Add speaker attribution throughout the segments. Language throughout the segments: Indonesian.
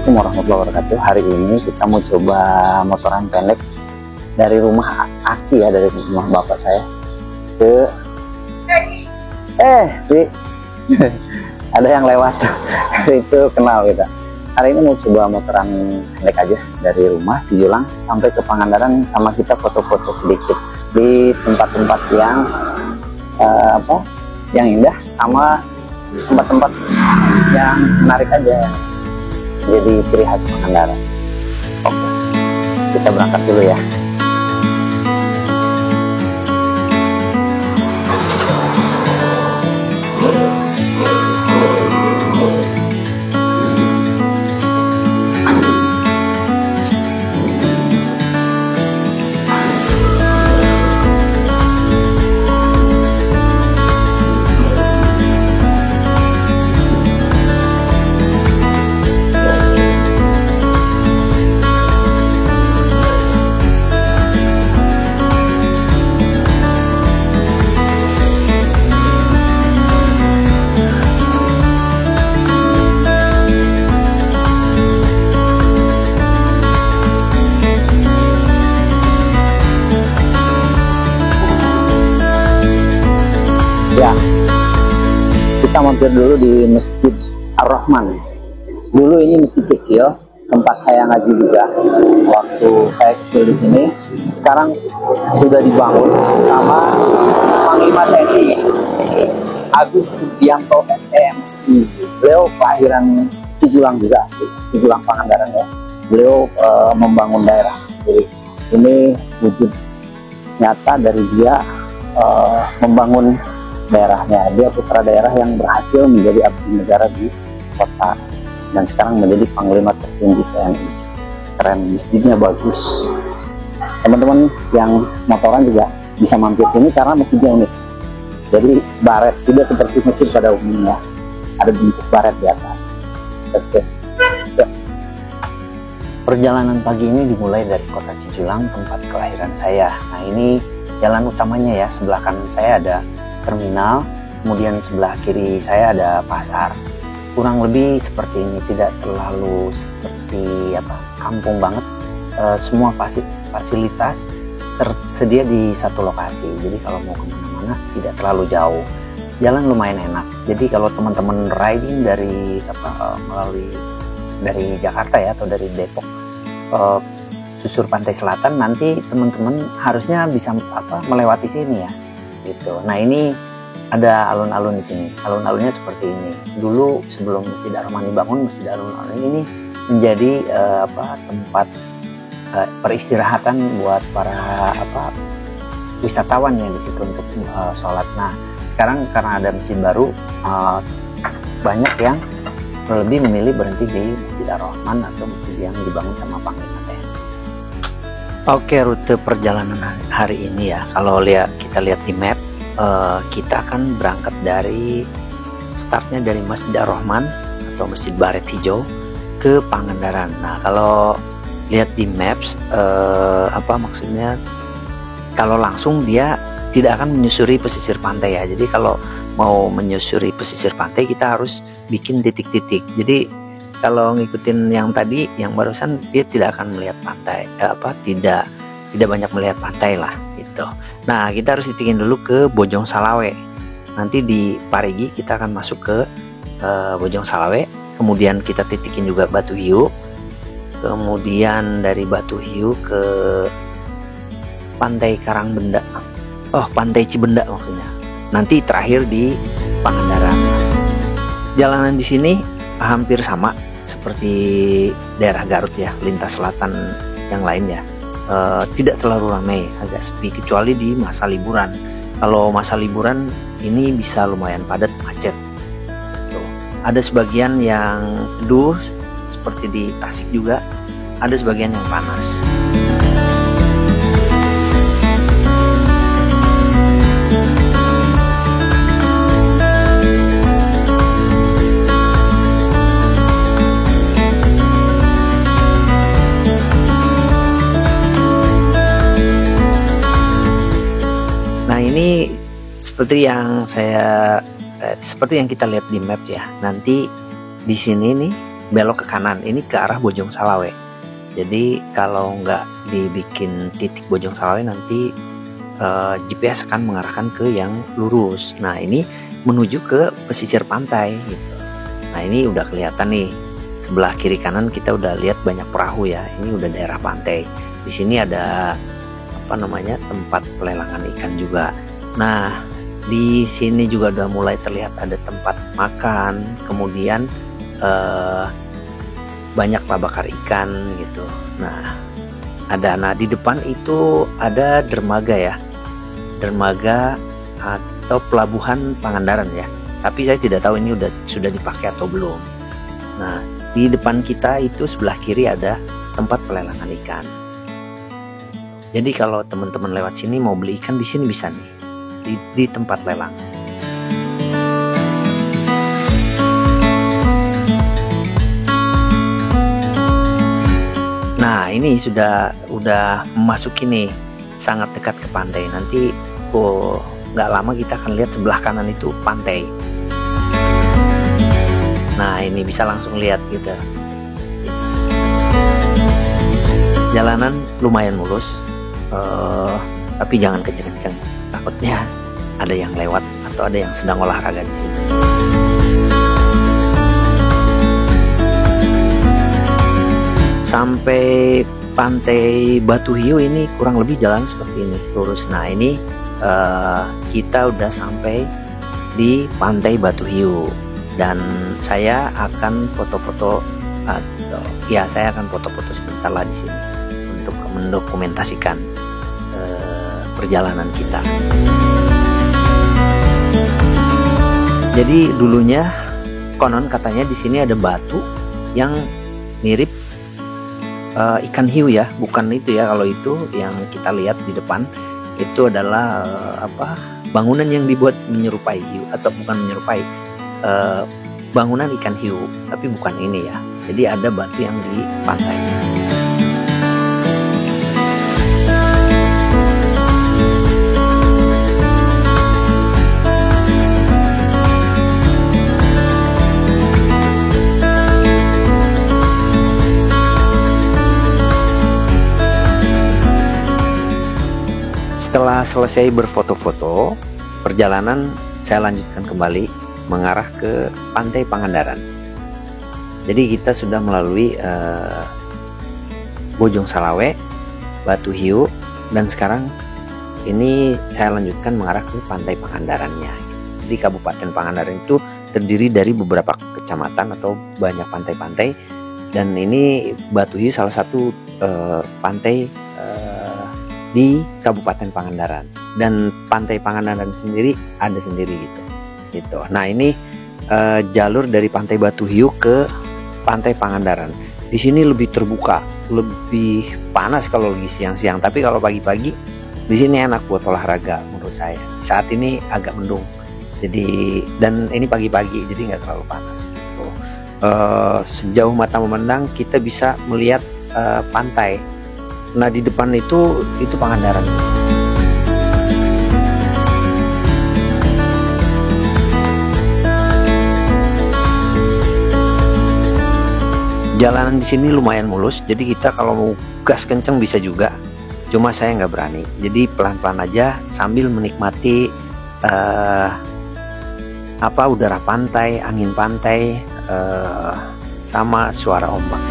Speaker 1: Assalamualaikum warahmatullahi wabarakatuh. Hari ini kita mau coba motoran pendek dari rumah Aki ya, dari rumah bapak saya ke Ri. Ada yang lewat itu kenal kita. Hari ini mau coba motoran pendek aja dari rumah Cijulang sampai ke Pangandaran, sama kita foto-foto sedikit di tempat-tempat yang yang indah, sama tempat-tempat yang menarik aja, jadi ciri khas Pangandaran. Oke, kita berangkat dulu ya. Ya, kita mampir dulu di Masjid Ar-Rahman. Dulu ini masjid kecil, tempat saya ngaji juga waktu saya kecil di sini. Sekarang sudah dibangun sama Panglima TNI Agus Subianto SEMSI. Beliau kelahiran Cijulang juga, asli Cijulang Pangandaran ya. Beliau membangun daerah. Jadi ini wujud nyata dari dia membangun daerahnya. Dia putra daerah yang berhasil menjadi abdi negara di kota dan sekarang menjadi panglima tertinggi TNI. Keren, masjidnya bagus. Teman-teman yang motoran juga bisa mampir sini karena masjidnya unik. Jadi baret, tidak seperti masjid pada umumnya, ada bentuk baret di atas. Let's go. Ya. Perjalanan pagi ini dimulai dari kota Cijulang, tempat kelahiran saya. Nah, ini jalan utamanya ya. Sebelah kanan saya ada terminal, kemudian sebelah kiri saya ada pasar. Kurang lebih seperti ini, tidak terlalu seperti kampung banget. Semua fasilitas tersedia di satu lokasi, jadi kalau mau kemana-mana tidak terlalu jauh. Jalan lumayan enak, jadi kalau teman-teman riding dari melalui dari Jakarta ya, atau dari Depok susur pantai selatan, nanti teman-teman harusnya bisa melewati sini ya gitu. Nah, ini ada alun-alun di sini. Alun-alunnya seperti ini. Dulu sebelum Masjid Ar-Rahman dibangun, Masjid Ar-Rahman ini menjadi tempat peristirahatan buat para wisatawan yang di situ untuk sholat. Nah, sekarang karena ada masjid baru, banyak yang lebih memilih berhenti di Masjid Ar-Rahman atau masjid yang dibangun sama Panglima TNI. Oke, rute perjalanan hari ini ya, kalau kita lihat di map, kita akan berangkat dari startnya dari Masjid Ar-Rahman atau Masjid Baret Hijau ke Pangandaran. Nah, kalau lihat di maps, maksudnya kalau langsung dia tidak akan menyusuri pesisir pantai ya. Jadi kalau mau menyusuri pesisir pantai kita harus bikin titik-titik. Jadi kalau ngikutin yang tadi, yang barusan, dia tidak akan melihat pantai, tidak banyak melihat pantai lah gitu. Nah, kita harus titikin dulu ke Bojong Salawe. Nanti di Parigi kita akan masuk ke Bojong Salawe. Kemudian kita titikin juga Batu Hiu. Kemudian dari Batu Hiu ke Pantai Karangbenda. Pantai Cibenda maksudnya. Nanti terakhir di Pangandaran. Jalanan di sini hampir sama seperti daerah Garut ya, lintas selatan yang lainnya. Tidak terlalu ramai, agak sepi kecuali di masa liburan. Kalau masa liburan ini bisa lumayan padat, macet. Ada sebagian yang teduh seperti di Tasik juga, ada sebagian yang panas. Nah, ini seperti yang kita lihat di map ya. Nanti di sini nih belok ke kanan, ini ke arah Bojong Salawe. Jadi kalau nggak dibikin titik Bojong Salawe nanti GPS akan mengarahkan ke yang lurus. Nah ini menuju ke pesisir pantai gitu. Nah ini udah kelihatan nih, sebelah kiri kanan kita udah lihat banyak perahu ya. Ini udah daerah pantai. Di sini ada tempat pelelangan ikan juga. Nah di sini juga udah mulai terlihat ada tempat makan, kemudian banyak bakar ikan gitu. Nah di depan itu ada dermaga ya, dermaga atau pelabuhan Pangandaran ya. Tapi saya tidak tahu ini sudah dipakai atau belum. Nah di depan kita itu sebelah kiri ada tempat pelelangan ikan. Jadi kalau teman-teman lewat sini mau beli ikan di sini bisa nih, di tempat lelang. Nah ini udah memasuki nih, sangat dekat ke pantai. Nanti nggak lama kita akan lihat sebelah kanan itu pantai. Nah ini bisa langsung lihat gitu. Jalanan lumayan mulus, tapi jangan kenceng-kenceng, takutnya ada yang lewat atau ada yang sedang olahraga di sini. Sampai pantai Batu Hiu ini kurang lebih jalan seperti ini, lurus. Nah ini kita udah sampai di pantai Batu Hiu dan saya akan foto-foto saya akan foto-foto sebentar lah di sini untuk mendokumentasikan perjalanan kita. Jadi dulunya konon katanya di sini ada batu yang mirip ikan hiu ya, bukan itu ya. Kalau itu yang kita lihat di depan itu adalah bangunan yang dibuat menyerupai hiu, atau bukan menyerupai bangunan ikan hiu, tapi bukan ini ya. Jadi ada batu yang di pantai. Setelah selesai berfoto-foto, perjalanan saya lanjutkan kembali mengarah ke pantai Pangandaran. Jadi kita sudah melalui Bojong Salawe, Batu Hiu, dan sekarang ini saya lanjutkan mengarah ke pantai Pangandarannya. Jadi Kabupaten Pangandaran itu terdiri dari beberapa kecamatan atau banyak pantai-pantai, dan ini Batu Hiu salah satu pantai di Kabupaten Pangandaran, dan pantai Pangandaran sendiri ada sendiri gitu. Nah ini jalur dari pantai Batu Hiu ke pantai Pangandaran. Di sini lebih terbuka, lebih panas kalau lagi siang-siang, tapi kalau pagi-pagi di sini enak buat olahraga menurut saya. Saat ini agak mendung, dan ini pagi-pagi jadi nggak terlalu panas gitu. Sejauh mata memandang kita bisa melihat pantai. Nah di depan itu Pangandaran. Jalanan di sini lumayan mulus, jadi kita kalau mau gas kenceng bisa juga. Cuma saya nggak berani, jadi pelan-pelan aja sambil menikmati udara pantai, angin pantai, sama suara ombak.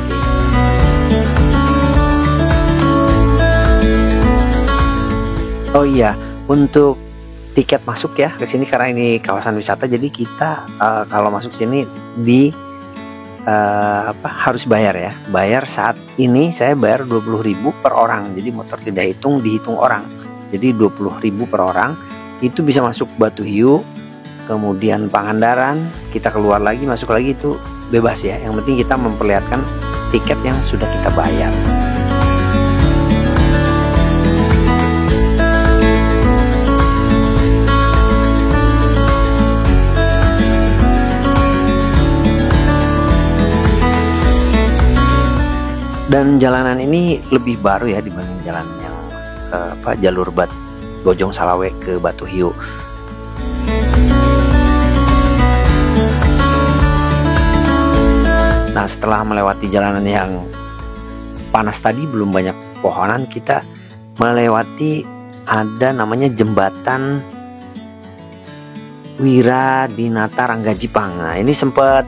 Speaker 1: Oh iya, untuk tiket masuk ya ke sini, karena ini kawasan wisata, jadi kita kalau masuk sini harus bayar ya. Bayar saat ini saya bayar 20.000 per orang. Jadi motor tidak dihitung orang. Jadi 20.000 per orang itu bisa masuk Batu Hiu, kemudian Pangandaran, kita keluar lagi, masuk lagi, itu bebas ya. Yang penting kita memperlihatkan tiket yang sudah kita bayar. Dan jalanan ini lebih baru ya dibanding jalan yang jalur Bojong Salawe ke Batu Hiu.
Speaker 2: Nah, setelah melewati jalanan yang panas tadi, belum banyak pohonan, kita melewati ada namanya jembatan Wiradinata Ranggajipang. Nah, ini sempat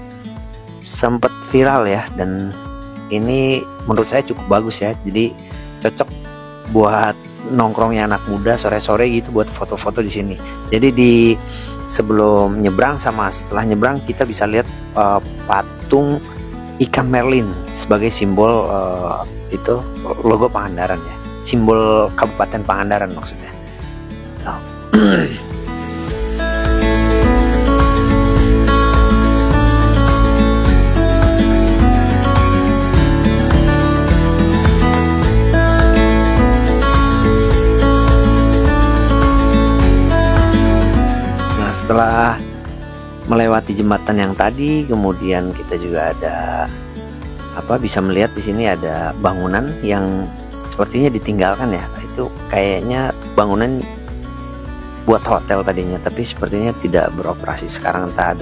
Speaker 2: viral ya, dan ini menurut saya cukup bagus ya. Jadi cocok buat nongkrongnya anak muda sore-sore gitu, buat foto-foto di sini. Jadi di sebelum nyebrang sama setelah nyebrang kita bisa lihat patung ikan merlin sebagai simbol itu logo Pangandaran ya, simbol Kabupaten Pangandaran maksudnya. Nah. Setelah melewati jembatan yang tadi, kemudian kita juga ada bisa melihat di sini ada bangunan yang sepertinya ditinggalkan ya. Itu kayaknya bangunan buat hotel tadinya, tapi sepertinya tidak beroperasi sekarang. Entah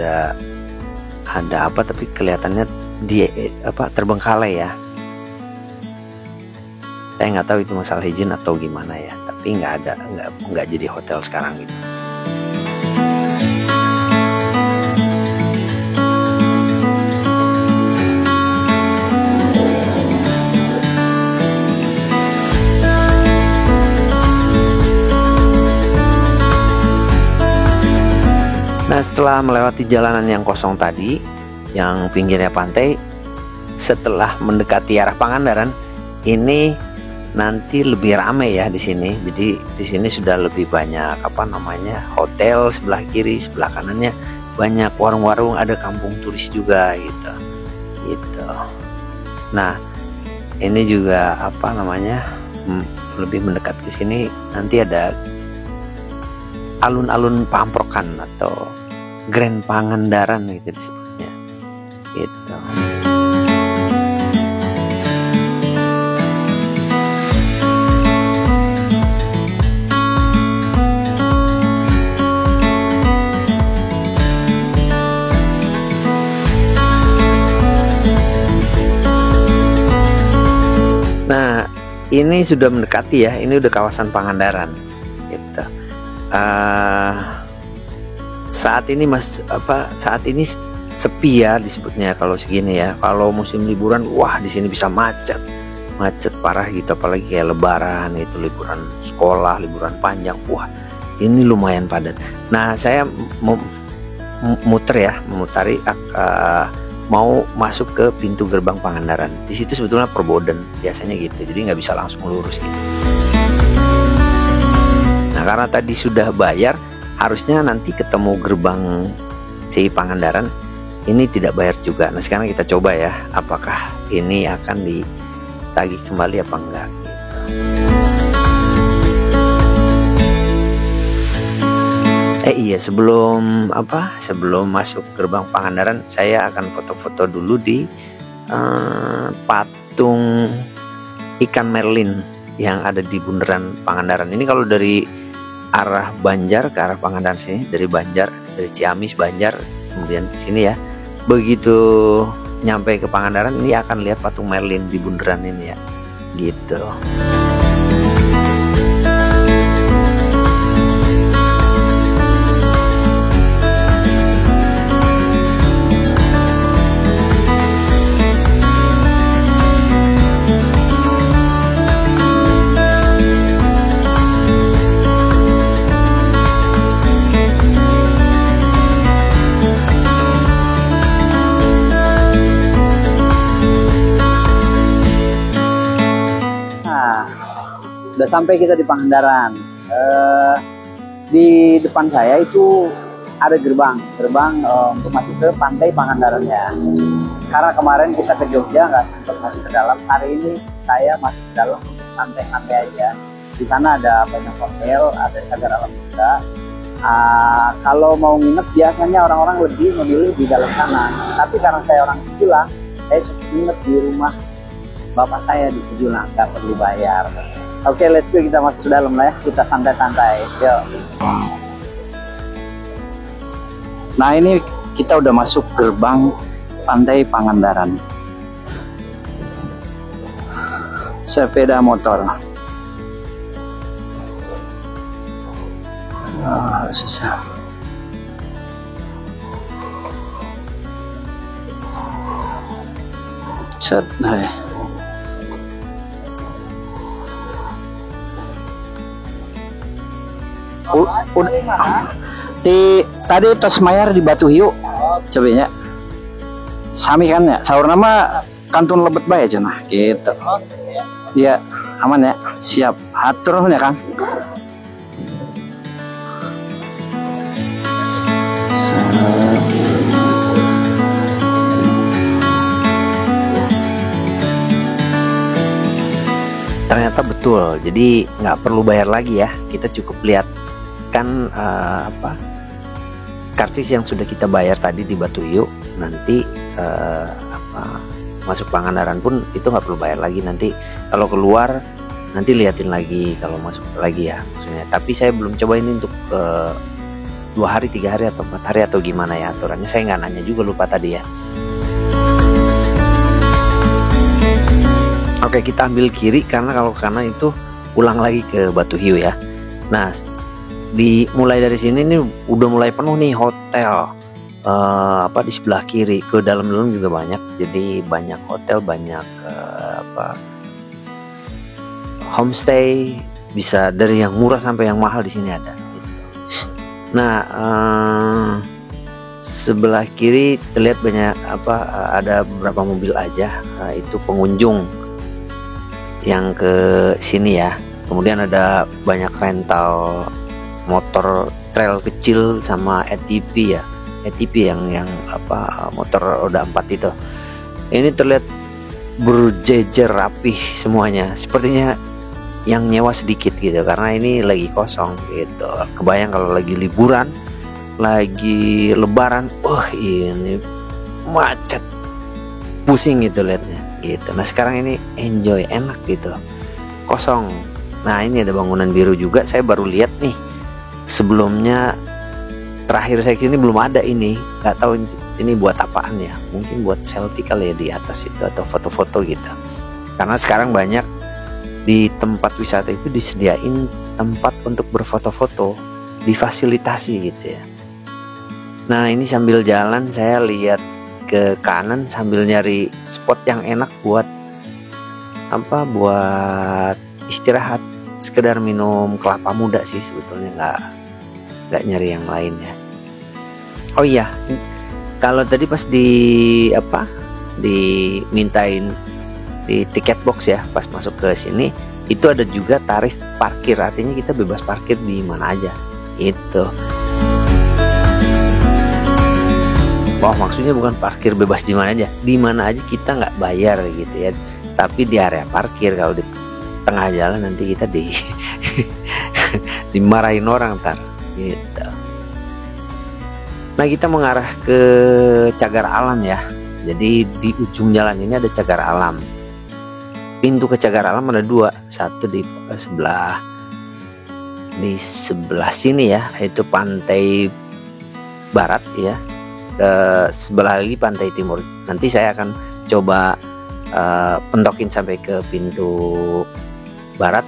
Speaker 2: ada apa, tapi kelihatannya terbengkalai ya. Saya nggak tahu itu masalah izin atau gimana ya, tapi nggak jadi hotel sekarang gitu. Nah, setelah melewati jalanan yang kosong tadi, yang pinggirnya pantai, setelah mendekati arah Pangandaran, ini nanti lebih ramai ya di sini. Jadi di sini sudah lebih banyak hotel sebelah kiri, sebelah kanannya banyak warung-warung, ada kampung turis juga gitu. Nah, ini juga lebih mendekat ke sini nanti ada alun-alun Pamprokan atau Grand Pangandaran gitu disebutnya gitu. Nah, ini sudah mendekati ya, ini udah kawasan Pangandaran gitu. Saat ini saat ini sepi ya disebutnya kalau segini ya. Kalau musim liburan, wah di sini bisa macet parah gitu, apalagi kayak Lebaran itu, liburan sekolah, liburan panjang, wah ini lumayan padat. Nah, saya mau masuk ke pintu gerbang Pangandaran. Di situ sebetulnya perboden biasanya gitu, jadi nggak bisa langsung lurus gitu. Nah, karena tadi sudah bayar, harusnya nanti ketemu gerbang si Pangandaran ini tidak bayar juga. Nah, sekarang kita coba ya, apakah ini akan ditagih kembali apa enggak gitu. Iya, sebelum masuk gerbang Pangandaran, saya akan foto-foto dulu di patung ikan merlin yang ada di bundaran Pangandaran. Ini kalau dari arah Banjar ke arah Pangandaran sini, dari Ciamis, Banjar, kemudian ke sini ya. Begitu nyampe ke Pangandaran, ini akan lihat patung merlin di bundaran ini ya, gitu.
Speaker 1: Udah sampai kita di Pangandaran. Di depan saya itu ada gerbang untuk masuk ke pantai Pangandaran ya. Karena kemarin kita ke Jogja nggak sempat masuk ke dalam, hari ini saya masuk ke dalam untuk santai-santai aja. Di sana ada banyak hotel, ada cagar alam juga. Kalau mau nginep biasanya orang-orang lebih memilih di dalam sana. Tapi karena saya orang Sejulang, saya suka nginep di rumah bapak saya di Sejulang, nggak perlu bayar. Oke, let's go, kita masuk ke dalam lah ya, kita santai-santai. Yuk. Nah, ini kita udah masuk gerbang pantai Pangandaran. sepeda motor. Susah. Set, nah. Udah. Tadi tos mayar di Batu Hiu, cobanya. Sami kan ya, sahur nama kantun lebet bae cenah gitu. Ya, aman ya. Siap. Hatur ya, Kang.
Speaker 2: Ternyata betul, jadi nggak perlu bayar lagi ya, kita cukup lihat kan karcis yang sudah kita bayar tadi di Batu Hiu, nanti masuk Pangandaran pun itu nggak perlu bayar lagi, nanti kalau keluar nanti liatin lagi kalau masuk lagi ya maksudnya. Tapi saya belum coba ini untuk 2 hari, 3 hari atau 4 hari atau gimana ya aturannya, saya nggak nanya juga, lupa tadi ya. Oke, kita ambil kiri karena kalau ke kanan itu pulang lagi ke Batu Hiu ya. Nah, mulai dari sini nih udah mulai penuh nih hotel. Di sebelah kiri, ke dalam juga banyak. Jadi banyak hotel, banyak homestay, bisa dari yang murah sampai yang mahal di sini ada. Gitu. Nah, sebelah kiri terlihat banyak ada beberapa mobil aja, itu pengunjung yang ke sini ya. Kemudian ada banyak rental motor trail kecil sama ATV ya, ATV yang motor roda 4 itu. Ini terlihat berjejer rapih semuanya, sepertinya yang nyewa sedikit gitu karena ini lagi kosong gitu. Kebayang kalau lagi liburan, lagi lebaran, ini macet, pusing gitu liatnya gitu. Nah sekarang ini enjoy, enak gitu, kosong. Nah ini ada bangunan biru juga, saya baru lihat nih. Sebelumnya terakhir saya kesini belum ada ini, nggak tahu ini buat apaan ya, mungkin buat selfie kali ya di atas itu atau foto-foto gitu. Karena sekarang banyak di tempat wisata itu disediain tempat untuk berfoto-foto, difasilitasi gitu ya. Nah ini sambil jalan saya lihat ke kanan sambil nyari spot yang enak buat buat istirahat, sekedar minum kelapa muda sih sebetulnya, nggak nyari yang lain ya. Oh iya, kalau tadi pas dimintain di tiket box ya, pas masuk ke sini itu ada juga tarif parkir, artinya kita bebas parkir di mana aja itu. Maksudnya bukan parkir bebas di mana aja kita nggak bayar gitu ya, tapi di area parkir. Kalau di tengah jalan nanti kita dimarahin orang ntar gitu. Nah kita mengarah ke Cagar Alam ya, jadi di ujung jalan ini ada Cagar Alam. Pintu ke Cagar Alam ada 2, satu di sebelah sini ya, itu pantai barat ya, ke sebelah lagi pantai timur. Nanti saya akan coba pentokin sampai ke pintu barat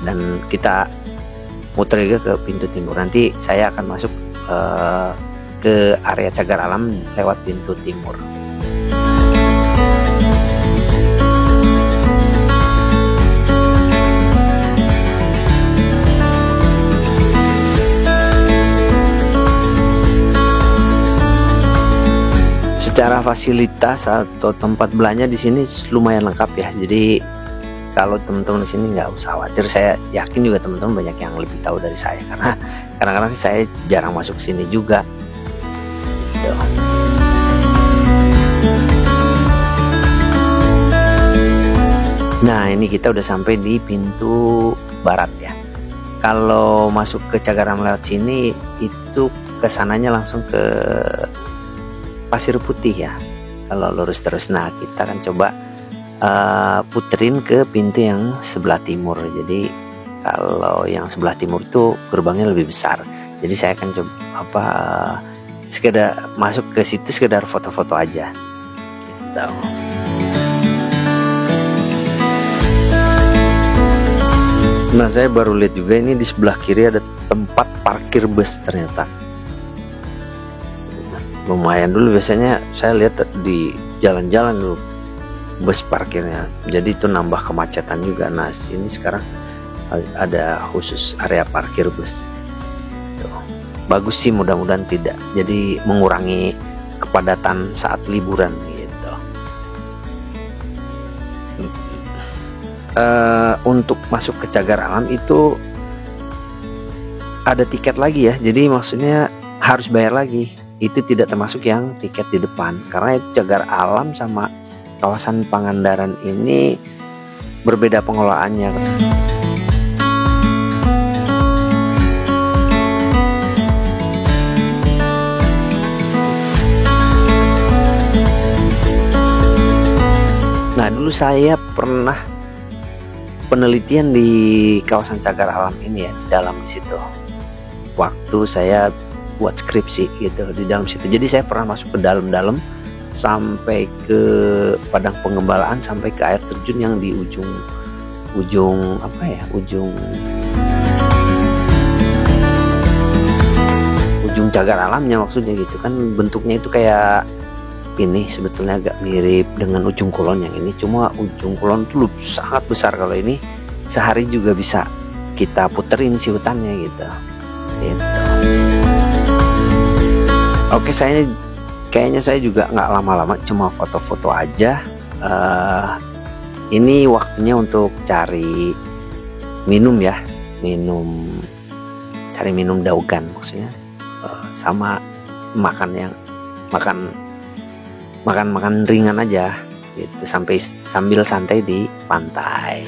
Speaker 2: dan kita muter juga ke pintu timur. Nanti saya akan masuk ke area Cagar Alam lewat pintu timur. Secara fasilitas atau tempat belanja di sini lumayan lengkap ya. Jadi kalau teman-teman di sini nggak usah khawatir. Saya yakin juga teman-teman banyak yang lebih tahu dari saya karena kadang-kadang saya jarang masuk sini juga. Gitu. Nah ini kita udah sampai di pintu barat ya. Kalau masuk ke Cagar Alam lewat sini itu kesananya langsung ke Pasir Putih ya, kalau lurus terus. Nah kita akan coba puterin ke pintu yang sebelah timur. Jadi kalau yang sebelah timur tuh gerbangnya lebih besar, jadi saya akan coba sekedar masuk ke situ, sekedar foto-foto aja gitu. Nah, saya baru lihat juga ini di sebelah kiri ada tempat parkir bus ternyata. Lumayan dulu, biasanya saya lihat di jalan-jalan dulu bus parkirnya. Jadi itu nambah kemacetan juga. Nah, ini sekarang ada khusus area parkir bus. Tuh. Bagus sih, mudah-mudahan tidak. Jadi mengurangi kepadatan saat liburan gitu. Untuk masuk ke Cagar Alam itu ada tiket lagi ya. Jadi maksudnya harus bayar lagi. Itu tidak termasuk yang tiket di depan, karena Cagar Alam sama kawasan Pangandaran ini berbeda pengelolaannya. Nah, dulu saya pernah penelitian di kawasan Cagar Alam ini ya, di dalam situ. Waktu saya buat skripsi gitu di dalam situ. Jadi saya pernah masuk ke dalam-dalam sampai ke padang pengembalaan, sampai ke air terjun yang di ujung apa ya, ujung Cagar Alamnya maksudnya gitu kan. Bentuknya itu kayak ini, sebetulnya agak mirip dengan ujung kulon yang ini, cuma ujung kulon itu sangat besar. Kalau ini sehari juga bisa kita puterin si hutannya gitu. Oke, kayaknya saya juga nggak lama-lama, cuma foto-foto aja. Ini waktunya untuk cari minum ya, cari minum daugan maksudnya, sama makan ringan aja gitu, sambil santai di pantai.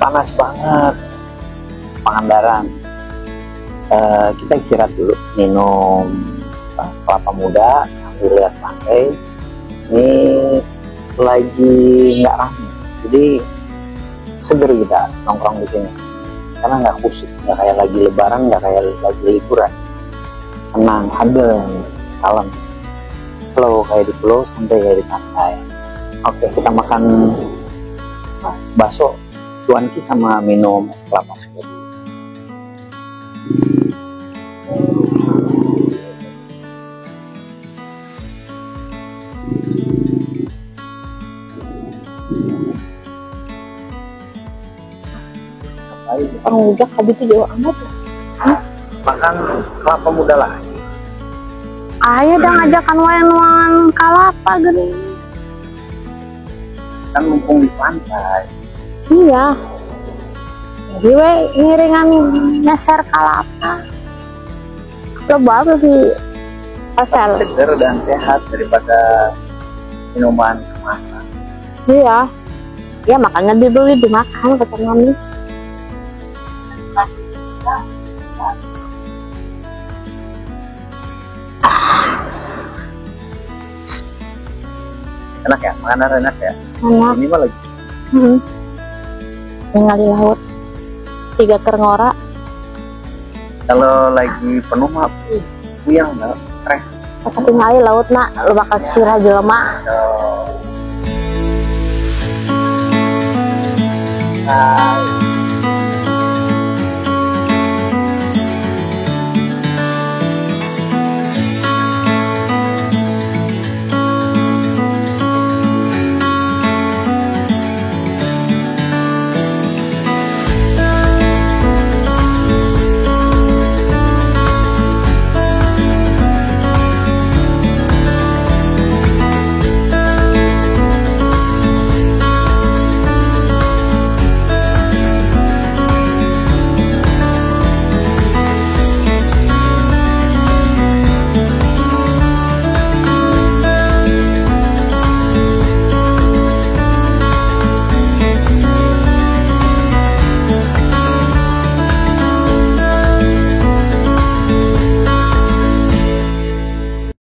Speaker 1: Panas banget Pangandaran. Kita istirahat dulu, minum kelapa muda sambil lihat pantai. Ini lagi nggak ramai, jadi seger kita nongkrong di sini karena nggak kusut, nggak kayak lagi lebaran, nggak kayak lagi liburan. Tenang, adem, kalem, slow kayak di pulau, santai kayak di pantai. Oke, kita makan bakso Tuan Ki sama minum es kelapa muda.
Speaker 3: Orang ujak habis itu jauh amat ya.
Speaker 1: Makan kelapa muda lagi.
Speaker 3: Ayah udah ngajakan wayan kalapa gini.
Speaker 1: Kan mumpung di pantai.
Speaker 3: Iya. Jadi we ngiringan nyeser kalapa. Lo baru di pasal.
Speaker 1: Seger dan sehat daripada minuman kemasan.
Speaker 3: Iya. Ya makanya dibeli dimakan kata mami.
Speaker 1: Enak ya, makanan enak ya.
Speaker 3: Enak.
Speaker 1: Ini mah lagi
Speaker 3: Tinggal di laut 3 kerngora.
Speaker 1: kalau lagi penuh mah puyang nggak stres.
Speaker 3: Tapi tinggal di laut nak lo bakal sirah jelema.
Speaker 1: Nah,